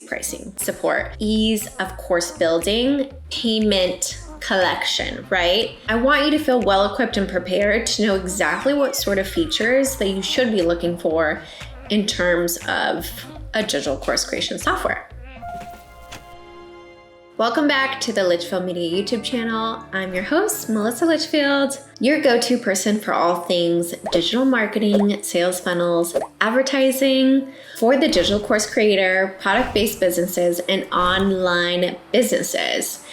pricing support, ease of course building, payment collection, right? I want you to feel well equipped and prepared to know exactly what sort of features that you should be looking for in terms of a digital course creation software. Welcome back to the Litchfield Media YouTube channel. I'm your host, Melissa Litchfield, your go-to person for all things digital marketing, sales funnels, advertising for the digital course creator, product-based businesses, and online businesses.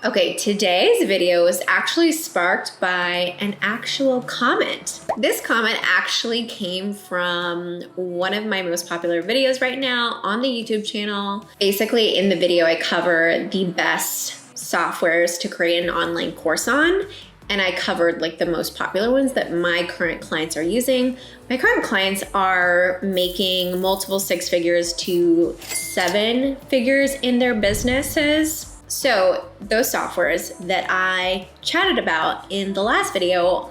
Okay, today's video was actually sparked by an actual comment. This comment actually came from one of my most popular videos right now on the YouTube channel. Basically, in the video, I cover the best softwares to create an online course on, and I covered like the most popular ones that my current clients are using. My current clients are making multiple 6 figures to 7 figures in their businesses. So those softwares that I chatted about in the last video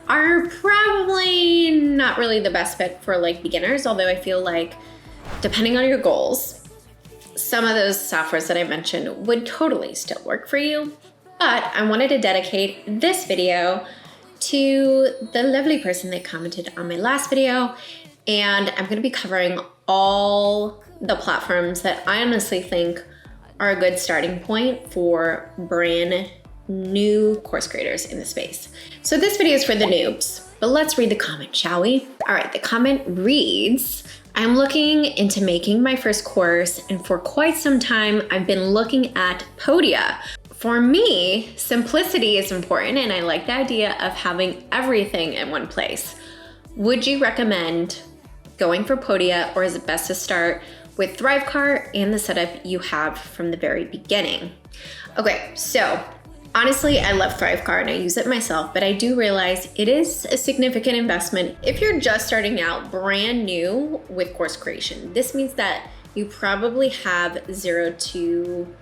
are probably not really the best fit for like beginners, although I feel like depending on your goals, some of those softwares that I mentioned would totally still work for you. But I wanted to dedicate this video to the lovely person that commented on my last video, and I'm going to be covering all the platforms that I honestly think are a good starting point for brand new course creators in the space. So this video is for the noobs, but let's read the comment, shall we? All right, the comment reads, I'm looking into making my first course, and for quite some time, I've been looking at Podia. For me, simplicity is important, and I like the idea of having everything in one place. Would you recommend going for Podia, or is it best to start with Thrivecart and the setup you have from the very beginning? Okay, so honestly, I love Thrivecart and I use it myself, but I do realize it is a significant investment if you're just starting out brand new with course creation. This means that you probably have 0 to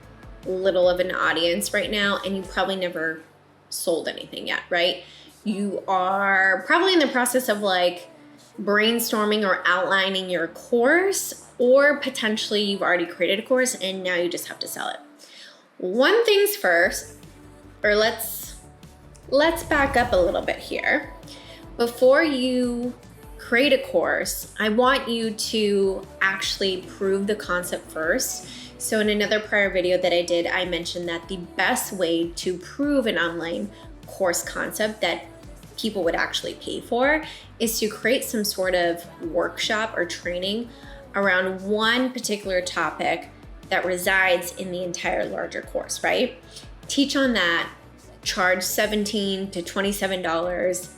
little of an audience right now, and you probably never sold anything yet, right? You are probably in the process of like brainstorming or outlining your course, or potentially you've already created a course and now you just have to sell it. One thing's first, or let's back up a little bit here. Before you create a course, I want you to actually prove the concept first. So in another prior video that I did, I mentioned that the best way to prove an online course concept that people would actually pay for is to create some sort of workshop or training around one particular topic that resides in the entire larger course, right? Teach on that, charge $17 to $27.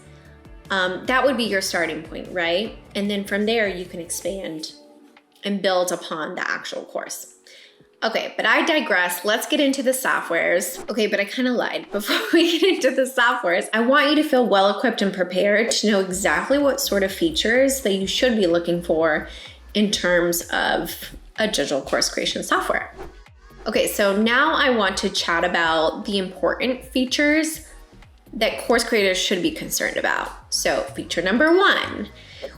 That would be your starting point, right? And then from there, you can expand and build upon the actual course. Okay, but I digress. Let's get into the softwares. Okay, but I kind of lied. Before we get into the softwares, I want you to feel well equipped and prepared to know exactly what sort of features that you should be looking for in terms of a digital course creation software. Okay, so now I want to chat about the important features that course creators should be concerned about. So feature number 1,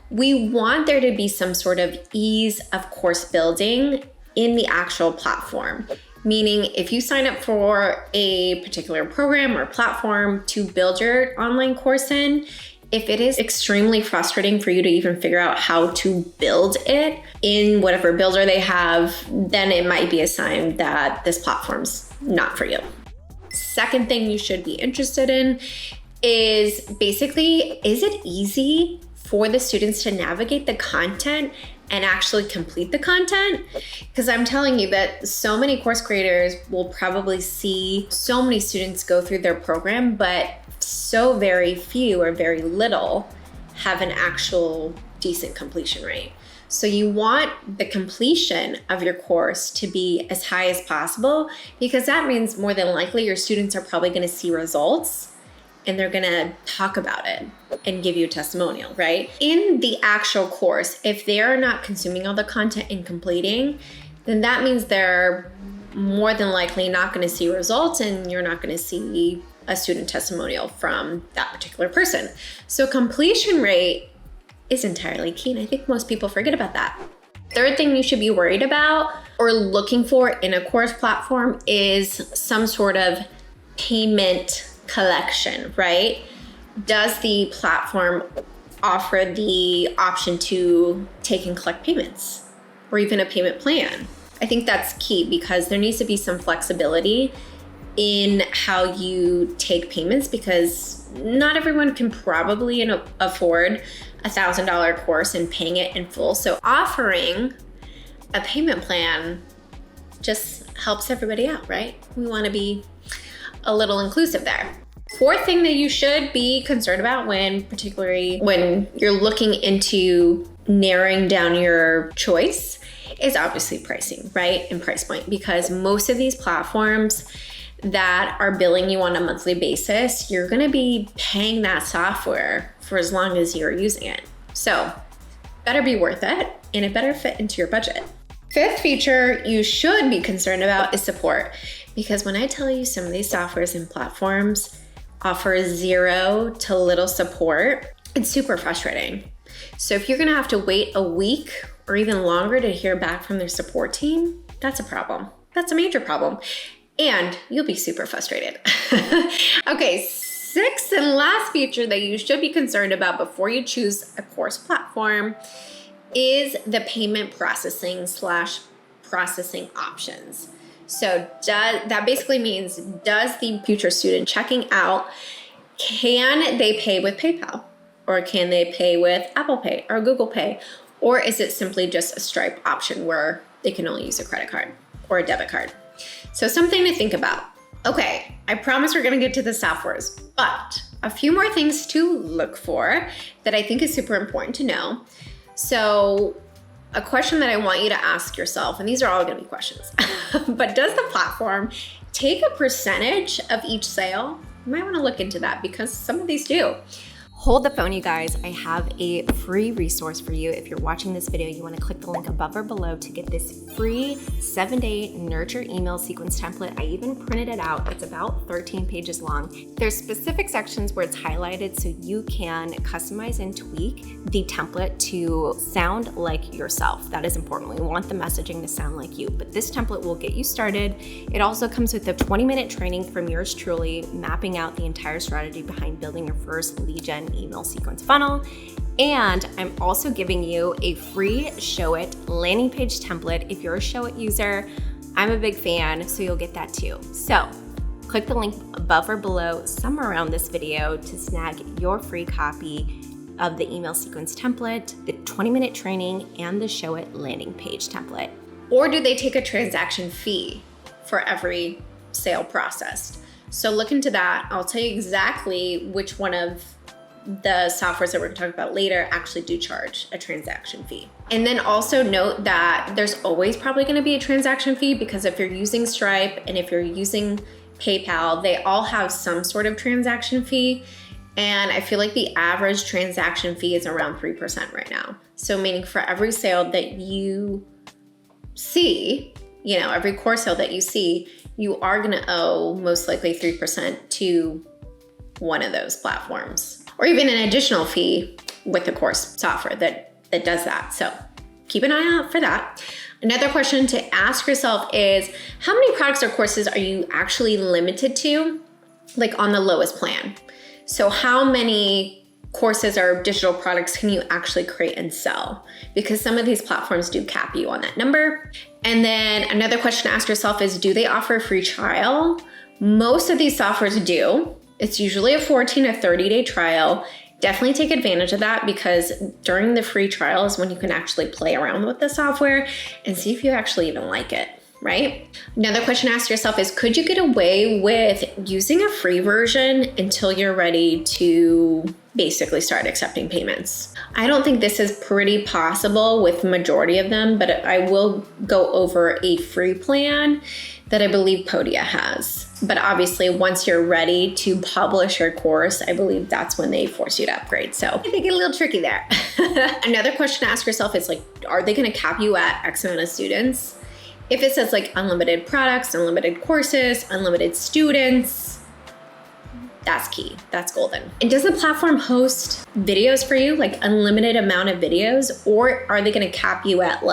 we want there to be some sort of ease of course building in the actual platform. Meaning if you sign up for a particular program or platform to build your online course in, if it is extremely frustrating for you to even figure out how to build it in whatever builder they have, then it might be a sign that this platform's not for you. Second thing you should be interested in is basically, is it easy for the students to navigate the content and actually complete the content? Because I'm telling you that so many course creators will probably see so many students go through their program, but so very few or very little have an actual decent completion rate. So you want the completion of your course to be as high as possible, because that means more than likely your students are probably going to see results and they're going to talk about it and give you a testimonial, right? In the actual course, if they are not consuming all the content and completing, then that means they're more than likely not going to see results, and you're not going to see a student testimonial from that particular person. So completion rate is entirely key, and I think most people forget about that. Third thing you should be worried about, or looking for in a course platform is some sort of payment collection, right? Does the platform offer the option to take and collect payments or even a payment plan? I think that's key because there needs to be some flexibility in how you take payments because not everyone can probably afford $1,000 course and paying it in full. So offering a payment plan just helps everybody out, right? We want to be a little inclusive there. Fourth thing that you should be concerned about particularly when you're looking into narrowing down your choice is obviously pricing, right? And price point, because most of these platforms that are billing you on a monthly basis, you're gonna be paying that software for as long as you're using it. So better be worth it and it better fit into your budget. Fifth feature you should be concerned about is support, because when I tell you some of these softwares and platforms offer zero to little support, it's super frustrating. So if you're gonna have to wait a week or even longer to hear back from their support team, that's a problem. That's a major problem. And you'll be super frustrated. Okay, sixth and last feature that you should be concerned about before you choose a course platform is the payment processing options. So that basically means, does the future student checking out, can they pay with PayPal? Or can they pay with Apple Pay or Google Pay? Or is it simply just a Stripe option where they can only use a credit card or a debit card? So something to think about. Okay, I promise we're gonna get to the softwares, but a few more things to look for that I think is super important to know. So a question that I want you to ask yourself, and these are all gonna be questions, but does the platform take a percentage of each sale? You might wanna look into that because some of these do. Hold the phone, you guys. I have a free resource for you. If you're watching this video, you want to click the link above or below to get this free 7-day nurture email sequence template. I even printed it out. It's about 13 pages long. There's specific sections where it's highlighted so you can customize and tweak the template to sound like yourself. That is important. We want the messaging to sound like you, but this template will get you started. It also comes with a 20-minute training from yours truly, mapping out the entire strategy behind building your first lead gen email sequence funnel. And I'm also giving you a free Show It landing page template. If you're a Show It user, I'm a big fan, so you'll get that too. So click the link above or below, somewhere around this video, to snag your free copy of the email sequence template, the 20-minute training, and the Show It landing page template. Or do they take a transaction fee for every sale processed? So look into that. I'll tell you exactly which one of the softwares that we're going to talk about later actually do charge a transaction fee. And then also note that there's always probably going to be a transaction fee, because if you're using Stripe and if you're using PayPal, they all have some sort of transaction fee. And I feel like the average transaction fee is around 3% right now. So meaning for every sale that you see, every course sale that you see, you are going to owe most likely 3% to one of those platforms, or even an additional fee with the course software that does that. So keep an eye out for that. Another question to ask yourself is, how many products or courses are you actually limited to, like on the lowest plan? So how many courses or digital products can you actually create and sell? Because some of these platforms do cap you on that number. And then another question to ask yourself is, do they offer a free trial? Most of these softwares do. It's usually a 14 to 30-day trial. Definitely take advantage of that, because during the free trial is when you can actually play around with the software and see if you actually even like it, right? Another question to ask yourself is, could you get away with using a free version until you're ready to basically start accepting payments? I don't think this is pretty possible with majority of them, but I will go over a free plan that I believe Podia has. But obviously, once you're ready to publish your course, I believe that's when they force you to upgrade. So I think it's a little tricky there. Another question to ask yourself is, are they gonna cap you at X amount of students? If it says unlimited products, unlimited courses, unlimited students, that's key, that's golden. And does the platform host videos for you, unlimited amount of videos? Or are they gonna cap you at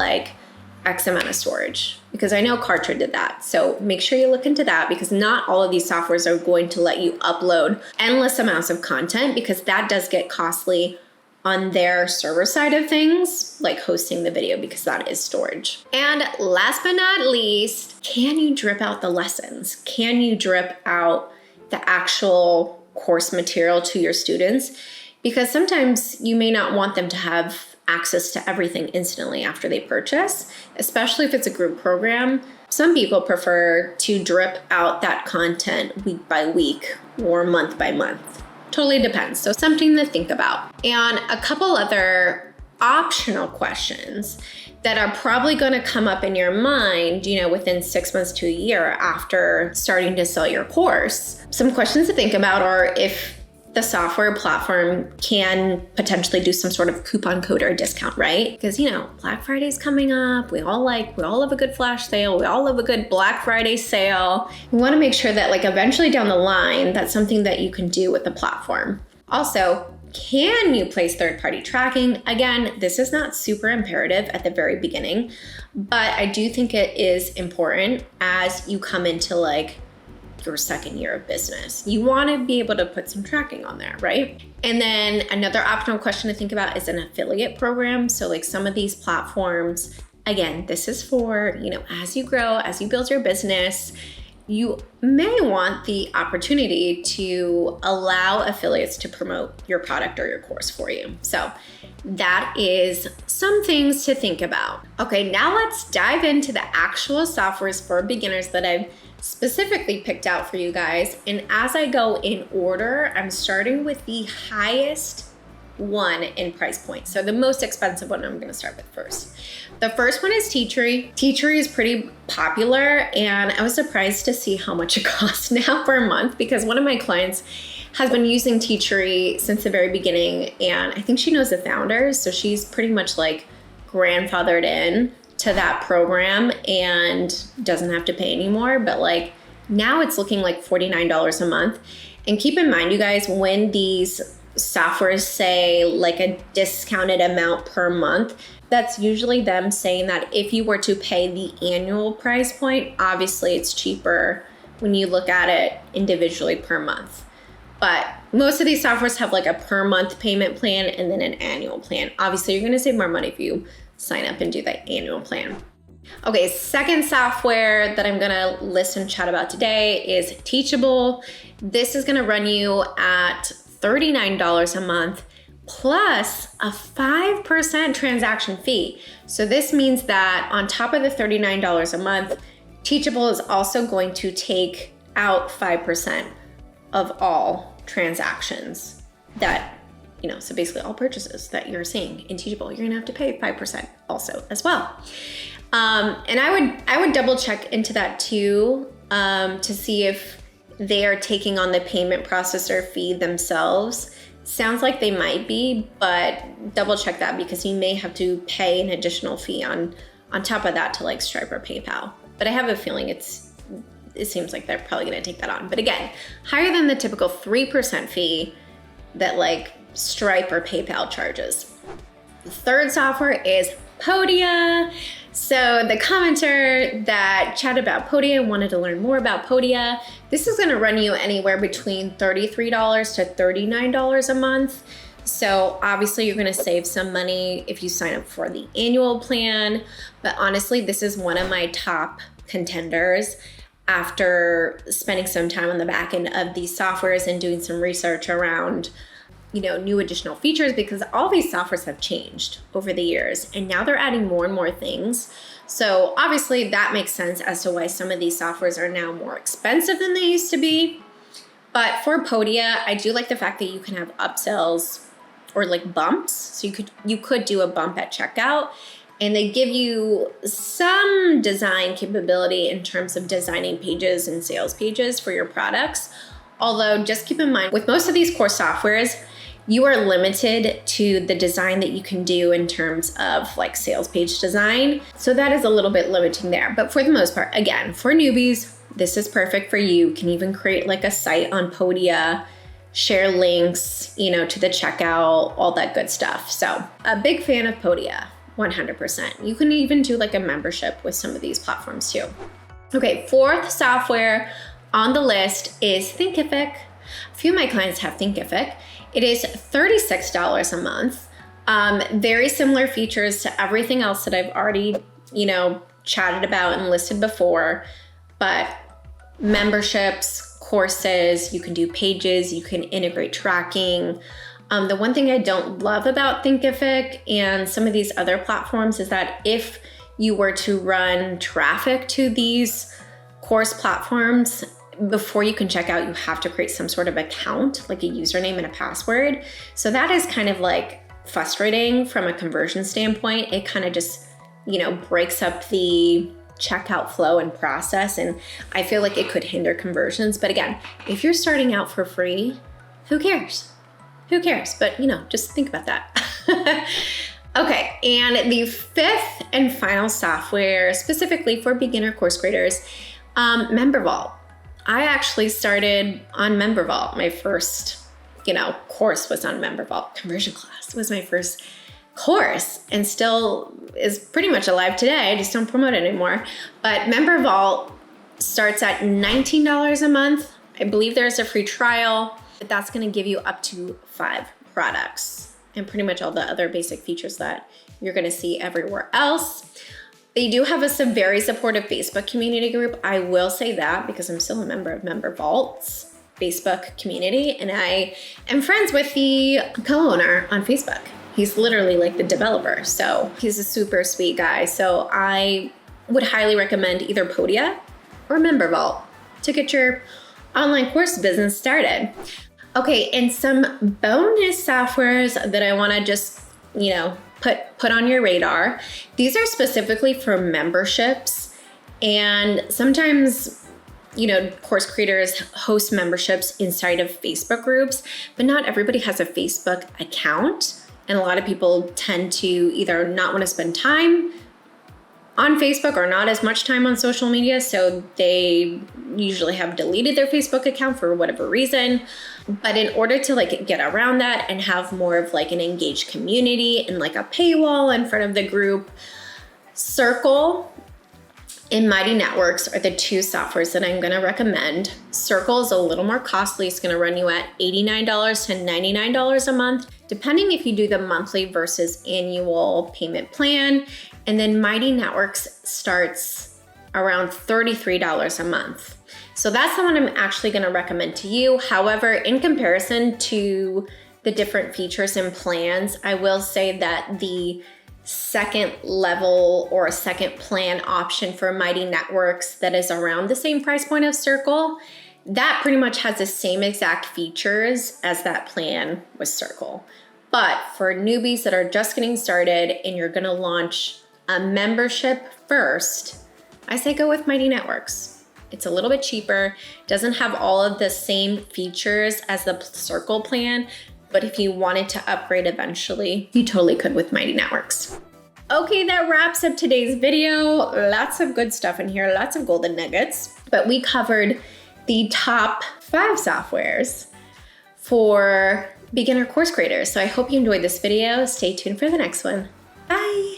X amount of storage, because I know Kartra did that. So make sure you look into that, because not all of these softwares are going to let you upload endless amounts of content, because that does get costly on their server side of things, like hosting the video, because that is storage. And last but not least, can you drip out the lessons? Can you drip out the actual course material to your students? Because sometimes you may not want them to have access to everything instantly after they purchase, especially if it's a group program. Some people prefer to drip out that content week by week or month by month. Totally depends. So something to think about. And a couple other optional questions that are probably going to come up in your mind, within 6 months to a year after starting to sell your course. Some questions to think about are if the software platform can potentially do some sort of coupon code or discount, right? Because, Black Friday's coming up. We all love a good flash sale. We all love a good Black Friday sale. We want to make sure that eventually down the line, that's something that you can do with the platform. Also, can you place third-party tracking? Again, this is not super imperative at the very beginning, but I do think it is important as you come into your second year of business. You want to be able to put some tracking on there, right? And then another optional question to think about is an affiliate program. So some of these platforms, again, this is for, as you grow, as you build your business, you may want the opportunity to allow affiliates to promote your product or your course for you. So that is some things to think about. Okay, now let's dive into the actual softwares for beginners that I've specifically picked out for you guys. And as I go in order, I'm starting with the highest one in price point. So the most expensive one I'm going to start with first. The first one is Teachery. Teachery is pretty popular, and I was surprised to see how much it costs now per month, because one of my clients has been using Teachery since the very beginning, and I think she knows the founders, so she's pretty much grandfathered in to that program and doesn't have to pay anymore. But now it's looking like $49 a month. And keep in mind, you guys, when these softwares say a discounted amount per month, that's usually them saying that if you were to pay the annual price point, obviously it's cheaper when you look at it individually per month. But most of these softwares have a per month payment plan and then an annual plan. Obviously, you're going to save more money if you sign up and do that annual plan. Okay, second software that I'm going to list and chat about today is Teachable. This is going to run you at $39 a month plus a 5% transaction fee. So this means that on top of the $39 a month, Teachable is also going to take out 5% of all transactions that, so basically all purchases that you're seeing in Teachable, you're gonna have to pay 5% also as well. And I would double check into that too, to see if they are taking on the payment processor fee themselves. Sounds like they might be, but double check that, because you may have to pay an additional fee on top of that to Stripe or PayPal. But I have a feeling it seems like they're probably going to take that on. But again, higher than the typical 3% fee that Stripe or PayPal charges. The third software is Podia. So the commenter that chatted about Podia wanted to learn more about Podia. This is going to run you anywhere between $33 to $39 a month. So obviously you're going to save some money if you sign up for the annual plan. But honestly, this is one of my top contenders after spending some time on the back end of these softwares and doing some research around new additional features, because all these softwares have changed over the years and now they're adding more and more things. So obviously that makes sense as to why some of these softwares are now more expensive than they used to be. But for Podia, I do like the fact that you can have upsells or bumps. So you could do a bump at checkout, and they give you some design capability in terms of designing pages and sales pages for your products. Although just keep in mind, with most of these core softwares, you are limited to the design that you can do in terms of sales page design. So that is a little bit limiting there. But for the most part, again, for newbies, this is perfect for you. You can even create a site on Podia, share links, to the checkout, all that good stuff. So a big fan of Podia. 100%. You can even do like a membership with some of these platforms too. Okay, fourth software on the list is Thinkific. A few of my clients have Thinkific. It is $36 a month. Very similar features to everything else that I've already, chatted about and listed before, but memberships, courses, you can do pages, you can integrate tracking. The one thing I don't love about Thinkific and some of these other platforms is that if you were to run traffic to these course platforms, before you can check out, you have to create some sort of account, like a username and a password. So that is kind of like frustrating from a conversion standpoint. It kind of just, breaks up the checkout flow and process. And I feel like it could hinder conversions. But again, if you're starting out for free, who cares? Who cares? But, just think about that. Okay, and the fifth and final software, specifically for beginner course creators, MemberVault. I actually started on MemberVault. My first, course was on MemberVault. Conversion class was my first course and still is pretty much alive today. I just don't promote it anymore. But MemberVault starts at $19 a month. I believe there's a free trial, but that's going to give you up to 5 products and pretty much all the other basic features that you're going to see everywhere else. They do have a very supportive Facebook community group. I will say that because I'm still a member of MemberVault's Facebook community, and I am friends with the co-owner on Facebook. He's literally like the developer. So he's a super sweet guy. So I would highly recommend either Podia or MemberVault to get your online course business started. Okay, and some bonus softwares that I want to just, put on your radar. These are specifically for memberships, and sometimes, course creators host memberships inside of Facebook groups, but not everybody has a Facebook account, and a lot of people tend to either not want to spend time on Facebook or not as much time on social media, so they usually have deleted their Facebook account for whatever reason. But in order to get around that and have more of an engaged community and a paywall in front of the group, Circle and Mighty Networks are the 2 softwares that I'm going to recommend. Circle is a little more costly. It's going to run you at $89 to $99 a month, depending if you do the monthly versus annual payment plan. And then Mighty Networks starts around $33 a month. So that's the one I'm actually going to recommend to you. However, in comparison to the different features and plans, I will say that the second level or a second plan option for Mighty Networks that is around the same price point of Circle, that pretty much has the same exact features as that plan with Circle. But for newbies that are just getting started and you're going to launch a membership first, I say go with Mighty Networks. It's a little bit cheaper, doesn't have all of the same features as the Circle plan, but if you wanted to upgrade eventually, you totally could with Mighty Networks. Okay, that wraps up today's video. Lots of good stuff in here, lots of golden nuggets, but we covered the top 5 softwares for beginner course creators. So I hope you enjoyed this video. Stay tuned for the next one. Bye.